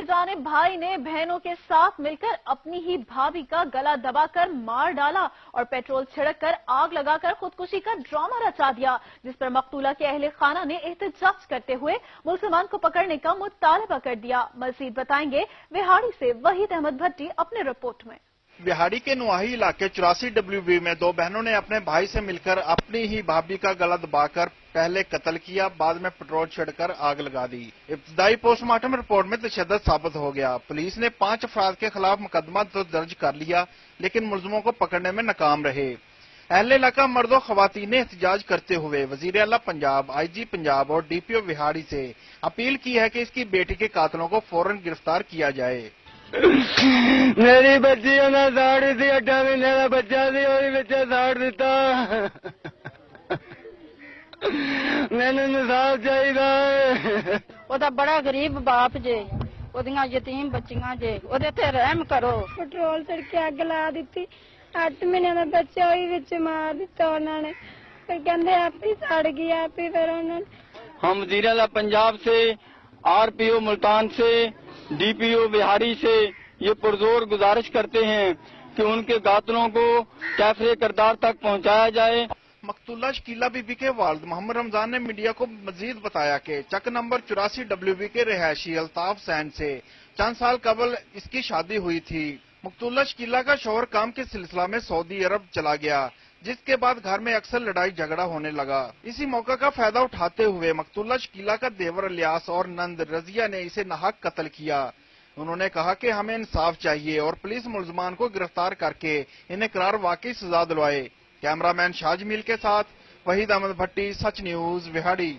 जानिब भाई ने बहनों के साथ मिलकर अपनी ही भाभी का गला दबाकर मार डाला और पेट्रोल छिड़ककर आग लगाकर खुदकुशी का ड्रामा रचा दिया, जिस पर मकतूला के अहले खाना ने एहतजाज करते हुए मुलजमान को पकड़ने का मुतालबा कर दिया। मजीद बताएंगे विहाड़ी से वहीद अहमद भट्टी अपने रिपोर्ट में। विहाड़ी के नुआही इलाके 84W में दो बहनों ने अपने भाई से मिलकर अपनी ही भाभी का गला दबाकर पहले कत्ल किया, बाद में पेट्रोल छिड़कर आग लगा दी। इब्तदाई पोस्टमार्टम रिपोर्ट में तशद्दुद साबित हो गया। पुलिस ने 5 अफराद के खिलाफ मुकदमा तो दर्ज कर लिया, लेकिन मुलजमों को पकड़ने में नाकाम रहे। अहले इलाका मर्दों खवातीन ने एहतजाज करते हुए वजीर आला पंजाब, IG पंजाब और DPO विहाड़ी से अपील की है कि इसकी बेटी के कातिलों को फौरन गिरफ्तार किया जाए। मेरी बच्ची ने साड़ी थी, 8 महीने का बच्चा थी, और बच्चा साड़ दिता। मैंने इंसाफ चाहिए। ਉਹਦਾ ਬੜਾ ਗਰੀਬ ਬਾਪ ਜੇ, ਉਹਦੀਆਂ ਯਤੀਮ ਬੱਚੀਆਂ ਜੇ, ਉਹਦੇ ਤੇ ਰਹਿਮ ਕਰੋ। ਪੈਟਰੋਲ ਛਿੜਕੇ ਅੱਗ ਲਾ ਦਿੱਤੀ, 8 ਮਹੀਨਿਆਂ ਦਾ ਬੱਚਾ ਉਹੀ ਵਿੱਚ ਮਾਰ ਦਿੱਤਾ ਉਹਨਾਂ ਨੇ। ਫਿਰ ਕਹਿੰਦੇ ਆਪੇ ਸੜ ਗਈ, ਆਪੇ ਫਿਰ ਉਹਨਾਂ ਨੇ। हम वज़ीर आला पंजाब से, RPO मुल्तान से, DPO बिहारी से ये पुरजोर गुजारिश करते हैं कि उनके कातिलों को कैफरे किरदार तक पहुंचाया जाए। मकतूला शकीला बीबी के वालिद मोहम्मद रमजान ने मीडिया को मजीद बताया कि चक नंबर 84W के रिहायशी अल्ताफ सैन से चंद साल कबल इसकी शादी हुई थी। मकतूला शकीला का शौहर काम के सिलसिला में सऊदी अरब चला गया, जिसके बाद घर में अक्सर लड़ाई झगड़ा होने लगा। इसी मौका का फायदा उठाते हुए मकतूला शकीला का देवर इलियास और नंद रजिया ने इसे नाहक कत्ल किया। उन्होंने कहा कि हमें इंसाफ चाहिए और पुलिस मुलजमान को गिरफ्तार करके इन्हें करार वाकई सजा दिलवाए। कैमरामैन शाह जमील के साथ वहीद अहमद भट्टी, सच न्यूज, विहाड़ी।